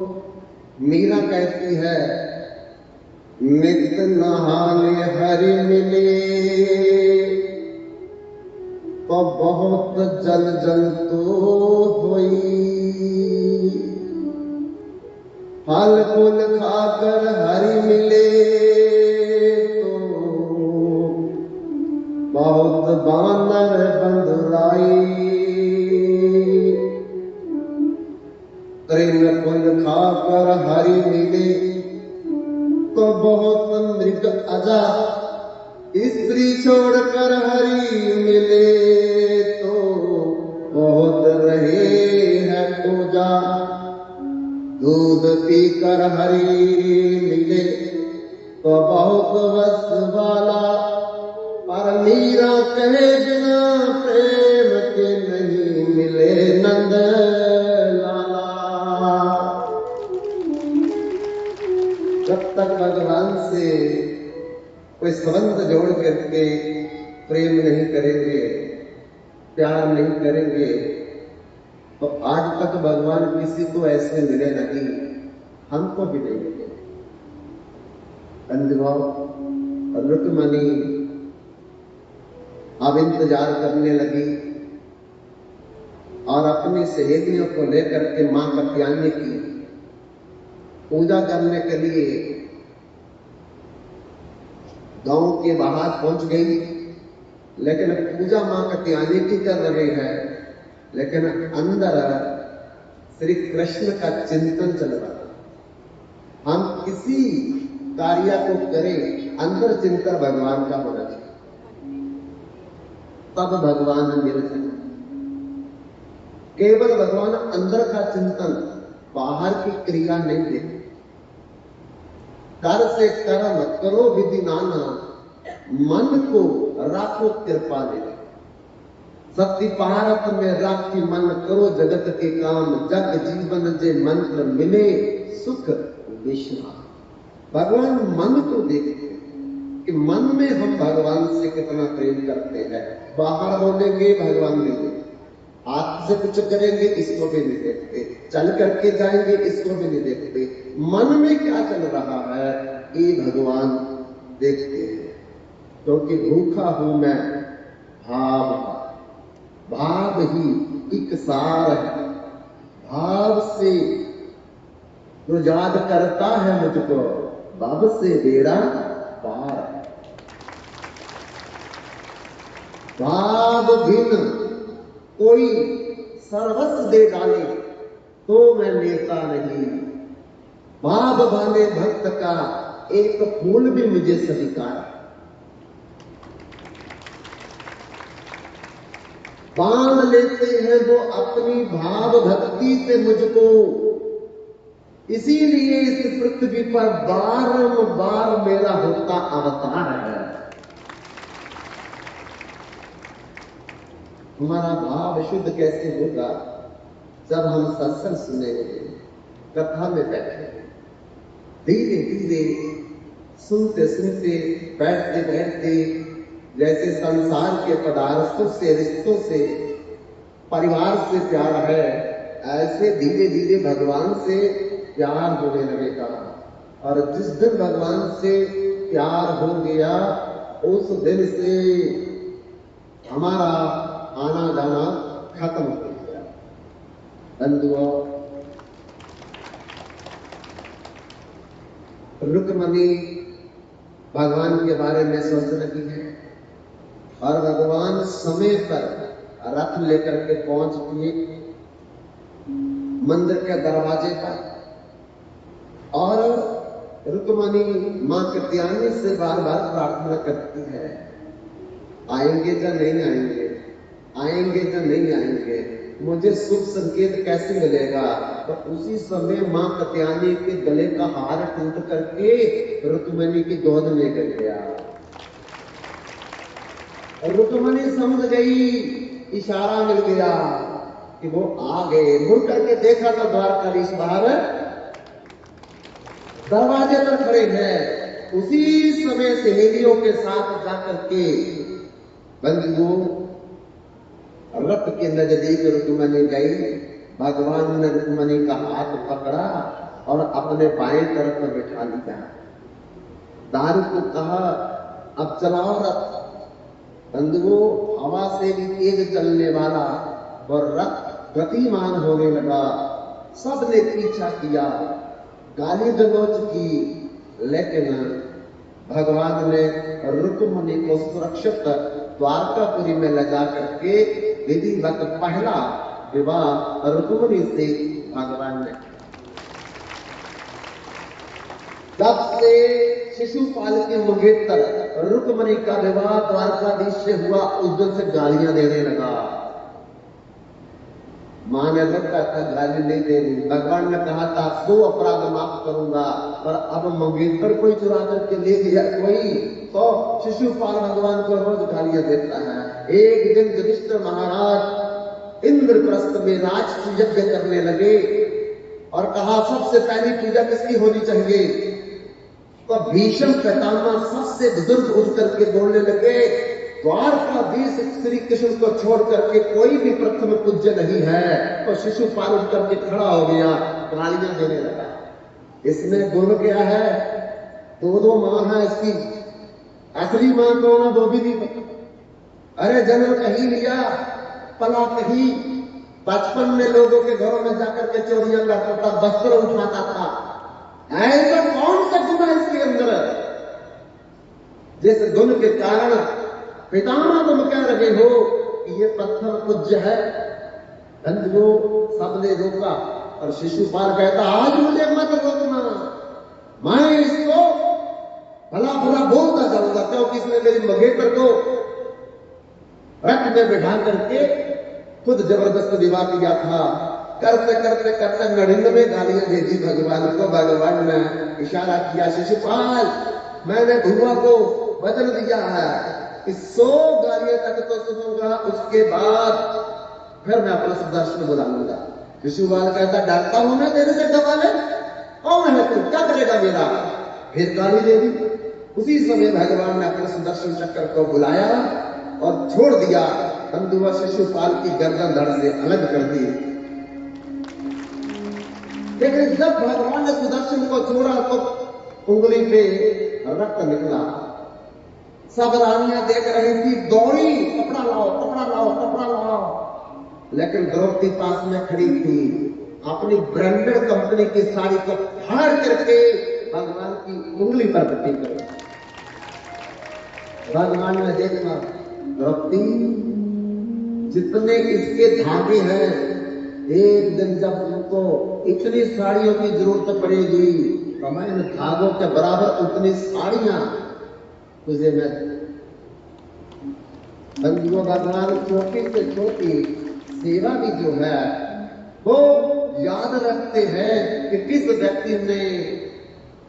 मीरा कहती है, नित नहाने हरि मिले तो बहुत जल जंतु होई, फल फूल खाकर हरि मिले तो बहुत बानर बंधुराई, तृण फूल खाकर हरि मिले तो बहुत मृग अजा, स्त्री छोड़कर हरि मिले तो बहुत रहे है पूजा, दूध पीकर हरि मिले तो बहुत वस वाला, पर मीरा कहे बिना प्रेम के नहीं मिले नंद लाला। जब तक भगवान से कोई संबंध जोड़ करके प्रेम नहीं करेंगे, प्यार नहीं करेंगे, तो आज तक भगवान किसी को ऐसे मिले नहीं, हमको भी नहीं मिले। अंधभाव रुक्मणी अब इंतजार करने लगी और अपनी सहेलियों को लेकर के मां कात्यायनी की पूजा करने के लिए गांव के बाहर पहुंच गई। लेकिन पूजा मां कात्यायनी की कर रही है, लेकिन अंदर श्री कृष्ण का चिंतन चल रहा है। हम किसी कार्य को करें, अंदर चिंतन भगवान का होना चाहिए, तब भगवान मिल सकते। केवल भगवान अंदर का चिंतन, बाहर की क्रिया नहीं देखते। कर से कर्म करो विधि नाना, मन को राखो कृपा ले। सत्य पारत में राखी मन करो जगत के काम, जग जीवन जे मंत्र मिले सुख विश्राम। भगवान मन को देखते कि मन में हम भगवान से कितना प्रेम करते हैं। बाहर बोलेंगे भगवान नहीं देखते, हाथ से कुछ करेंगे इसको भी नहीं देखते, चल करके जाएंगे इसको भी नहीं देखते, मन में क्या चल रहा है ये भगवान देखते हैं। क्योंकि भूखा हूं मैं भाव, भाव ही एक सार है, भाव से जो याद करता है मुझको, भाव से बेड़ा पार। भाव भिन्न कोई सर्वस्व दे डाले तो मैं लेता नहीं, भाव वाले भक्त का एक फूल भी मुझे स्वीकार। बांध लेते हैं वो अपनी भाव भक्ति से मुझको, इसीलिए इस पृथ्वी पर बारंबार मेरा होता अवतार है। हमारा भाव शुद्ध कैसे होगा? जब हम सत्संग सुनेंगे, कथा में बैठे, धीरे धीरे सुनते सुनते, बैठते बैठते, जैसे संसार के पदार्थों से, रिश्तों से, परिवार से प्यार है, ऐसे धीरे धीरे भगवान से प्यार होने लगेगा। और जिस दिन भगवान से प्यार हो गया, उस दिन से हमारा आना जाना खत्म हो गया। बंधुओं, रुक्मणी भगवान के बारे में सोच रही है और भगवान समय पर रथ लेकर के पहुंच गए मंदिर के दरवाजे पर। और रुक्मणी मां कात्यायनी से बार बार प्रार्थना करती है, आएंगे या नहीं आएंगे, आएंगे या नहीं आएंगे, मुझे शुभ संकेत कैसे मिलेगा? तो उसी समय मां कात्यायनी के गले का हार टूट करके रुक्मणी की गोद में गिर गया। रुक्मणी समझ गई, इशारा मिल गया कि वो आ गए। मुड़ करके देखा तो द्वारकाधीश बाहर दरवाजे पर खड़े हैं। उसी समय सहेलियों के साथ जाकर के बंधुओं रथ के नजदीक रुक्मणी गई। भगवान ने रुक्मणी का हाथ पकड़ा अपने बाएं तरफ में बैठा लिया। दारू को कहा अब चलाओ रथ। बंधुओं, हवा से भी तेज चलने वाला और रथ गतिमान होने लगा। सबने पीछा किया, गाली गलौज की, लेकिन भगवान ने रुक्मिणी को सुरक्षित द्वारकापुरी में ले जा करके विधिवत पहला विवाह रुक्मिणी से भगवान ने। जब से शिशुपाल के मंगेतर रुक्मिणी का विवाह द्वारकाधीश से हुआ, उस दिन से गालियां देने लगा। मां ने लगता था गाली नहीं दे रही। भगवान ने कहा था 100 अपराध माफ करूंगा, पर अब मंगेतर कोई चुरा करके ले गया कोई, तो शिशुपाल भगवान को रोज गालियां देता है। एक दिन युधिष्ठिर महाराज इंद्रप्रस्थ में राज यज्ञ करने लगे और कहा सबसे पहली पूजा किसकी होनी चाहिए? तो भीष्म पितामह सबसे बुजुर्ग उठ करके बोलने लगे, द्वारकाधीश श्री कृष्ण को छोड़ करके कोई भी प्रथम पूज्य नहीं है। तो शिशुपाल उठ करके खड़ा हो गया, गालियां देने लगा। इसमें गुण क्या है? 2 मां है इसकी, असली मां कौन है वो भी नहीं पता। अरे जन्म कहीं लिया, पला कहीं, बचपन में लोगों के घरों में जाकर के चोरियां करता था, वस्त्र उठाता था। ऐसा कौन सा गुण है इसके अंदर जिस गुण के कारण पितामह तुम कह रहे हो कि ये प्रथम पूज्य है? बंधुओं, सबने रोका और शिशुपाल कहता आज मुझे मत रोकना, मैं इसको भला बुरा बोलता जाऊंगा, क्योंकि इसने मेरी मंगेतर को रथ में बिठा करके खुद जबरदस्त विवाह किया था। करते करते करते 99 गालियां दे दी भगवान को। भगवान ने इशारा किया, शिशुपाल मैंने भुआ को वचन दिया है कि 100 गालियां तक तो सुनूंगा, उसके बाद फिर मैं अपना सुदर्शन बुलाऊंगा। शिशुपाल कहता डरता हूं मैं तेरे से डबाले, कौन है तू, क्या करेगा मेरा? फिर गाली दे दी। उसी समय भगवान ने अपने सुदर्शन चक्र को बुलाया और छोड़ दिया। बंधुआ शिशुपाल की गर्दन धड़ से अलग कर दी। लेकिन जब भगवान ने सुदर्शन को छोड़ा तो उंगली पे रक्त निकला। सब रानियां देख रही थी, दौड़ी, कपड़ा लाओ, कपड़ा लाओ, कपड़ा लाओ। लेकिन द्रौपदी पास में खड़ी थी, अपनी ब्रांडेड कंपनी की साड़ी को फाड़ करके भगवान की उंगली पर पट्टी कर। भगवान ने देखा, द्रौपदी जितने इसके धागे हैं, एक दिन जब तुमको इतनी साड़ियों की जरूरत पड़ेगी तो मैं इन धागों के बराबर उतनी साड़ियां तुझे मैं। बंधुओं, भगवान छोटी से छोटी सेवा भी जो है वो याद रखते हैं कि किस व्यक्ति ने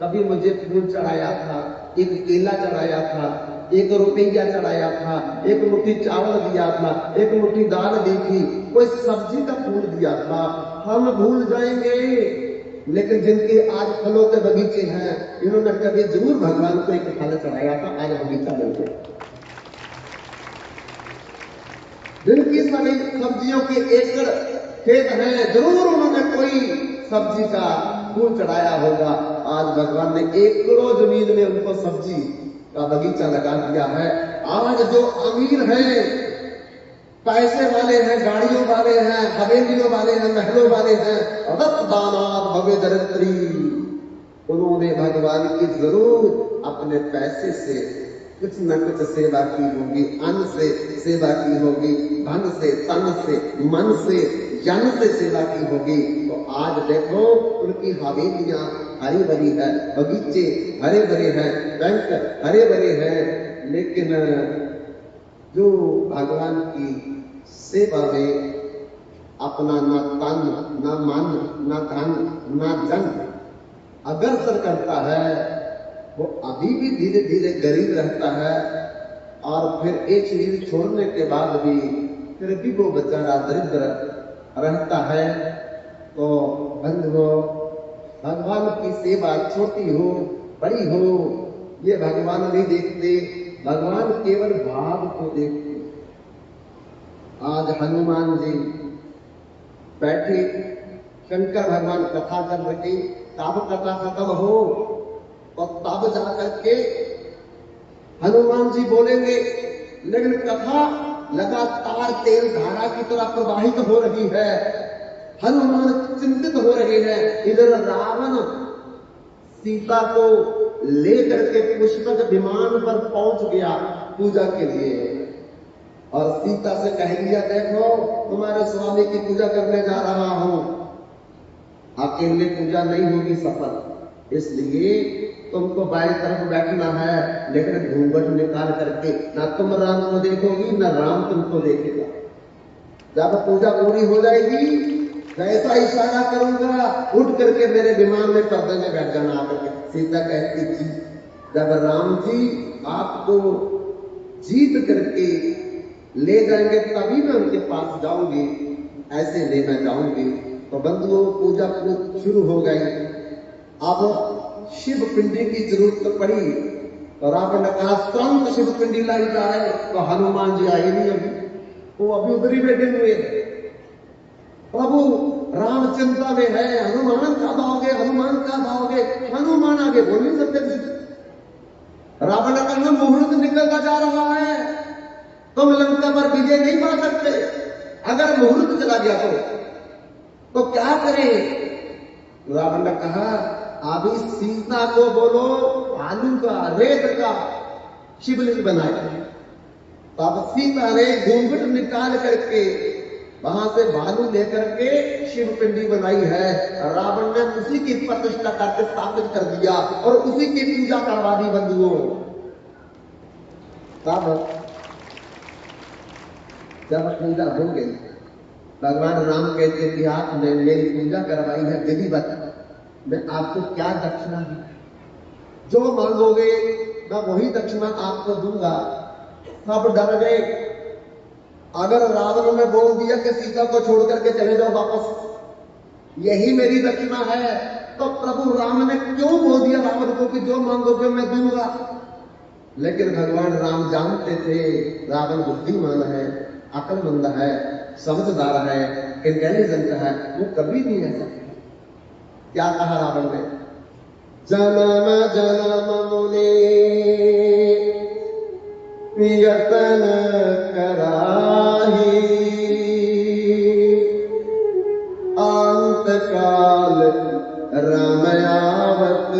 कभी मुझे फूल चढ़ाया था, एक केला चढ़ाया था, एक रुपया चढ़ाया था, एक मुट्ठी चावल दिया था, एक मुट्ठी दाल दी थी, कोई सब्जी का फूल दिया था। हम भूल जाएंगे, लेकिन जिनके आज फलों के बगीचे हैं, इन्होंने कभी जरूर भगवान को एक फल चढ़ाया था, आज बगीचा बन गया। जिनकी सारी सब्जियों के एकड़ खेत हैं, जरूर उन्होंने कोई सब्जी का फूल चढ़ाया होगा। आज भगवान ने एकड़ों जमीन में उनको सब्जी का बगीचा लगा दिया है। आज जो अमीर हैं, पैसे वाले हैं, गाड़ियों वाले हैं, हवेलियों वाले हैं, महलों वाले हैं, रत्दानाथ भव्य दरिद्री, उन्होंने भगवान की जरूर अपने पैसे से कुछ न कुछ सेवा की होगी, अन्न से सेवा की होगी, धन से, तन से, मन से, जन से सेवा की होगी। तो आज देखो उनकी हवेलियां हरी भरी है, बगीचे हरे भरे हैं, बैंक हरे भरे हैं, लेकिन जो भगवान की सेवा में अपना न तन, न मन, न धन, न जन अग्रसर करता है, वो अभी भी धीरे धीरे गरीब रहता है। और फिर एक शरीर छोड़ने के बाद भी फिर भी वो बेचारा दरिद्र रहता है। तो बंधुओं, भगवान की सेवा छोटी हो बड़ी हो ये भगवान नहीं देखते, भगवान केवल भाव को देखते। आज हनुमान जी बैठे, शंकर भगवान कथा कर रहे, तब कथा खत्म हो और तब जाकर के हनुमान जी बोलेंगे। लेकिन कथा लगातार तेल धारा की तरह प्रवाहित हो रही है, हनुमान चिंतित हो रहे हैं। इधर रावण सीता को लेकर के पुष्पक विमान पर पहुंच गया पूजा के लिए, और सीता से कह दिया, देखो तुम्हारे स्वामी की पूजा करने जा रहा हूं, अकेले पूजा नहीं होगी सफल, इसलिए तुमको बाएं तरफ बैठना है, लेकिन घूंघट निकाल करके, ना तुम राम को देखोगी ना राम तुमको देखेगा। जब पूजा पूरी हो जाएगी वैसा इशारा करूंगा, उठ करके मेरे विमान में पर्दे में बैठ जाना आकर के। सीता कहती जी, जब राम जी आपको जीत करके ले जाएंगे तभी मैं उनके पास जाऊंगी, ऐसे ले मैं जाऊंगी। तो बंधुओं, पूजा शुरू हो गई। अब शिव पिंडी की जरूरत पड़ी, तो रावण ने कहा तुरंत शिव पिंडी लाई जाए, तो हनुमान जी आए नहीं, अभी वो अभी उधर ही बैठे हुए हैं। प्रभु राम चिंता में है, हनुमान कब आओगे, हनुमान कब आओगे। हनुमान आगे बोल नहीं सकते। रावण ने कहा मुहूर्त निकलता जा रहा है, तुम लंका पर विजय नहीं पा सकते, अगर मुहूर्त चला गया तो क्या करें। रावण ने कहा अभी सीता को बोलो भालू का, रेत का शिवलिंग बनाए। तब सीता ने घूंघट निकाल करके वहां से भालू लेकर के शिव पिंडी बनाई है। रावण ने उसी की प्रतिष्ठा करके स्थापित कर दिया और उसी की पूजा करवा दी बंधुओं। तब जब पूजा हो गई, भगवान राम कहते कि आपने मेरी पूजा करवाई है विधिवत, मैं आपको क्या दक्षिणा दूं, जो मांगोगे मैं वही दक्षिणा आपको दूंगा। सब डर गए। अगर रावण ने बोल दिया कि सीता को छोड़ करके चले जाओ वापस, यही मेरी दक्षिणा है, तो प्रभु राम ने क्यों बोल दिया रावण को कि जो मांगोगे मैं दूंगा। लेकिन भगवान राम जानते थे रावण बुद्धिमान है, अक्लमंद है, समझदार है, इंटेलिजेंट है, वो कभी नहीं ऐसा। क्या कहा रावण ने, जन्म जन्म मुनि यतन कराही, अंत काल रामयावत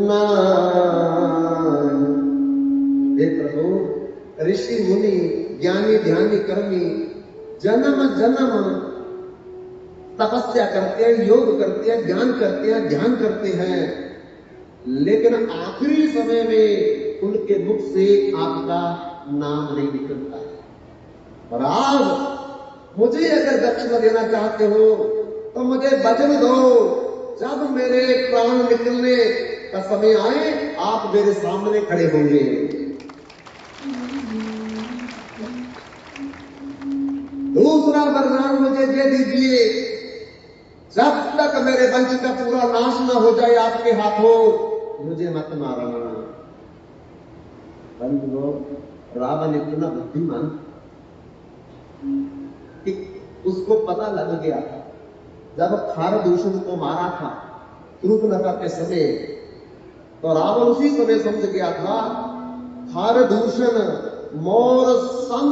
नाम। हे प्रभु, ऋषि मुनि ज्ञानी ध्यानी कर्मी जन्म जन्म तपस्या करते हैं, योग करते हैं, ज्ञान करते हैं, ध्यान करते हैं, लेकिन आखिरी समय में उनके मुख से आपका नाम नहीं निकलता। और आप मुझे अगर दक्षिणा देना चाहते हो तो मुझे वचन दो, जब मेरे प्राण निकलने का समय आए आप मेरे सामने खड़े होंगे। दूसरा वरदान मुझे दे दीजिए, जब तक मेरे वंश का पूरा नाश न हो जाए आपके हाथों, मुझे मत मारना। बंधुओं, रावण इतना बुद्धिमान कि उसको पता लग गया था, जब खारदूषण को मारा था शूर्पणखा के समय, तो रावण उसी समय समझ गया था खारदूषण मोर सम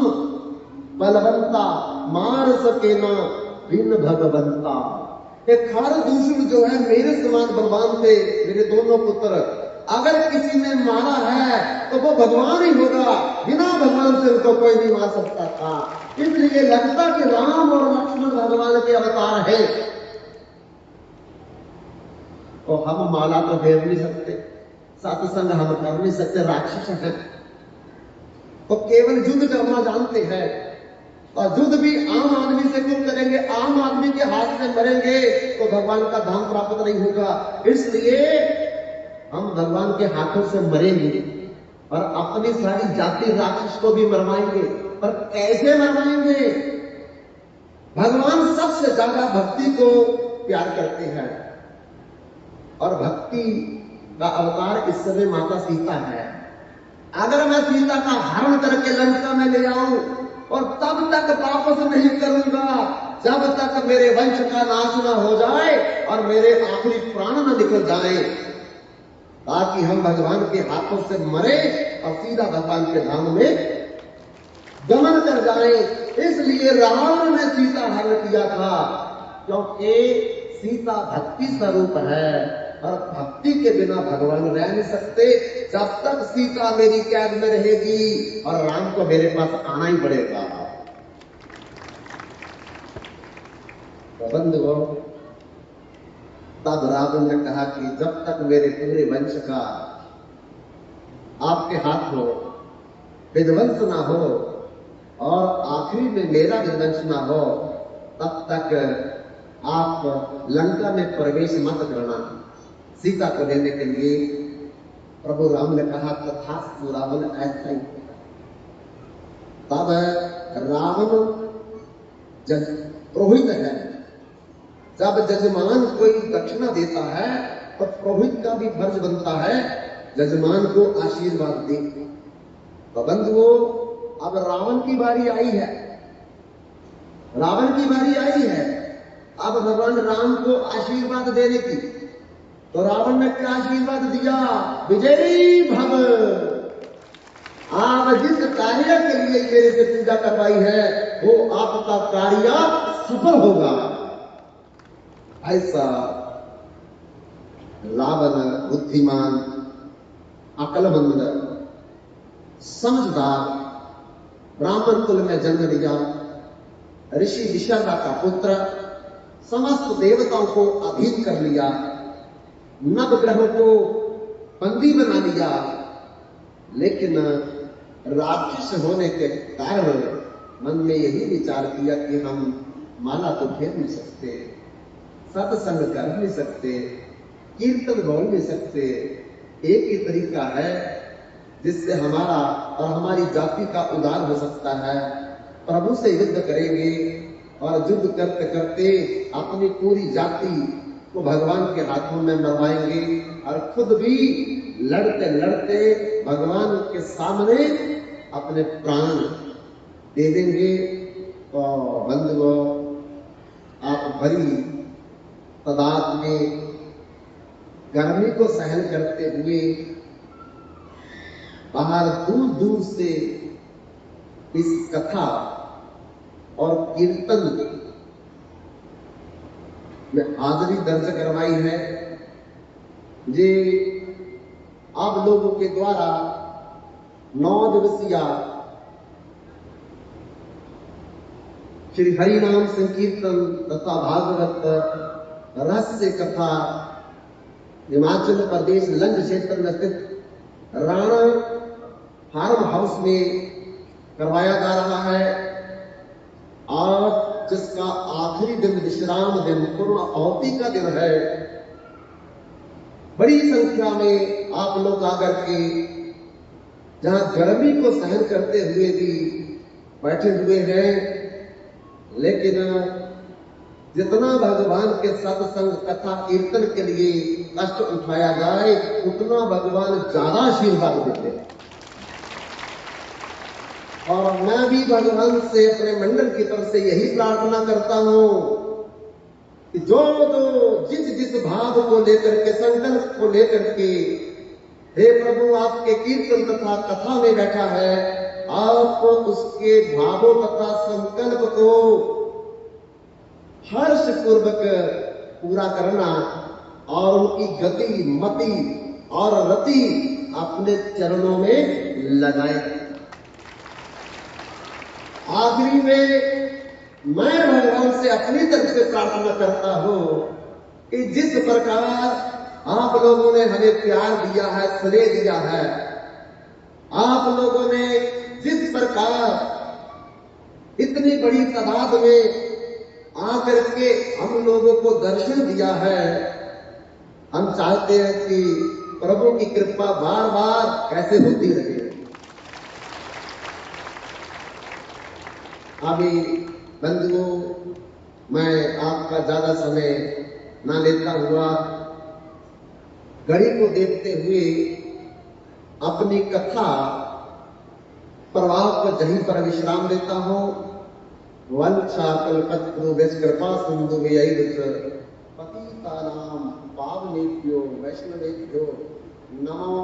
बलवंता मार सके ना बिन भगवंता। एक खारदूषण जो है मेरे समान बलवान थे, मेरे दोनों पुत्र, अगर किसी ने मारा है तो वो भगवान ही होगा, बिना भगवान से उनको कोई नहीं मार सकता था। इसलिए लगता कि राम और लक्ष्मण भगवान के अवतार है। तो हम माला तो फेर नहीं सकते, सत्संग हम कर नहीं सकते, राक्षस हैं, तो केवल युद्ध करना जानते हैं, और युद्ध भी आम आदमी से क्यों करेंगे, आम आदमी के हाथ से मरेंगे तो भगवान का धाम प्राप्त नहीं होगा। इसलिए हम भगवान के हाथों से मरेंगे और अपनी सारी जाति राक्षस को भी मरवाएंगे। पर कैसे मरवाएंगे? भगवान सबसे ज्यादा भक्ति को प्यार करते हैं, और भक्ति का अवतार इस समय माता सीता है। अगर मैं सीता का हरण करके लंका में ले आऊं और तब तक वापस नहीं करूंगा जब तक मेरे वंश का नाश न हो जाए और मेरे आखिरी प्राण न निकल जाए, ताकि हम भगवान के हाथों से मरे और सीधा भगवान के धाम में गमन कर जाए। इसलिए रावण ने सीता हरण किया था, क्योंकि सीता भक्ति स्वरूप है और भक्ति के बिना भगवान रह नहीं सकते। जब तक सीता मेरी कैद में रहेगी और राम को मेरे पास आना ही पड़ेगा। बंधुओं, तब रावण ने कहा कि जब तक मेरे पूरे वंश का आपके हाथ हो विध्वंस ना हो और आखिरी में मेरा विध्वंस ना हो, तब तक आप लंका में प्रवेश मत करना। सीता को लेने के लिए प्रभु राम ने कहा तथास्तु रावण, ऐसा ही। तब रावण पुरोहित है, जब जजमान कोई दक्षिणा देता है तो पुरोहित का भी फर्ज बनता है जजमान को आशीर्वाद दे। तो बंधुओं, अब रावण की बारी आई है, रावण की बारी आई है अब भगवान राम को आशीर्वाद देने की। तो रावण ने क्या आशीर्वाद दिया? विजयी भव, आप जिस कार्य के लिए मेरे से पूजा करवाई है वो आपका कार्य सफल होगा। ऐसा रावण बुद्धिमान, अकलमंद, समझदार, ब्राह्मण कुल में जन्म लिया, ऋषि विशाखा का पुत्र, समस्त देवताओं को अधीन कर लिया, नवग्रहों को बंदी बना लिया, लेकिन राक्षस होने के कारण मन में यही विचार किया कि हम माला तो फेर नहीं सकते, सत्संग कर नहीं सकते, कीर्तन बोल नहीं सकते। एक ही तरीका है जिससे हमारा और हमारी जाति का उद्धार हो सकता है, प्रभु से युद्ध करेंगे और युद्ध करते करते अपनी पूरी जाति को भगवान के हाथों में मरवाएंगे और खुद भी लड़ते लड़ते भगवान के सामने अपने प्राण दे देंगे। और बंधुओं, आप भरी तादाद में गर्मी को सहन करते हुए बाहर दूर दूर से इस कथा और कीर्तन में हाजिरी दर्ज करवाई है। ये आप लोगों के द्वारा 9 दिवसीय श्री हरिनाम संकीर्तन तथा भागवत रहस्य कथा हिमाचल प्रदेश लंज क्षेत्र में स्थित राणा फार्म हाउस में करवाया जा रहा है और जिसका आखिरी दिन विश्राम दिन पूर्ण आहुति का दिन है। बड़ी संख्या में आप लोग आकर के जहां गर्मी को सहन करते हुए भी बैठे हुए हैं, लेकिन जितना भगवान के सत्संग कथा कीर्तन के लिए कष्ट उठाया जाए उतना भगवान ज्यादा आशीर्वाद देते हैं। और मैं भी भगवान से अपने मंडल की तरफ से यही प्रार्थना करता हूं कि जो जिस जिस भाव को लेकर के, संकल्प को लेकर के हे प्रभु आपके कीर्तन तथा कथा में बैठा है, आप उसके भावों तथा संकल्प को हर्ष पूर्वक पूरा करना और उनकी गति, मति और रति अपने चरणों में लगाए। आखिरी में मैं भगवान से अपनी तरफ से प्रार्थना करता हूं कि जिस प्रकार आप लोगों ने हमें प्यार दिया है, स्नेह दिया है, आप लोगों ने जिस प्रकार इतनी बड़ी तादाद में आकर के हम लोगों को दर्शन दिया है, हम चाहते हैं कि प्रभु की कृपा बार बार कैसे होती रहे। अभी बंधुओं, मैं आपका ज्यादा समय ना लेता हुआ घड़ी को देखते हुए अपनी कथा प्रवाह को यहीं पर विश्राम देता हूं। वंशा कल्पतरु कृपा सिंधु पतितानां पावनेभ्यो वैष्णवेभ्यो नमो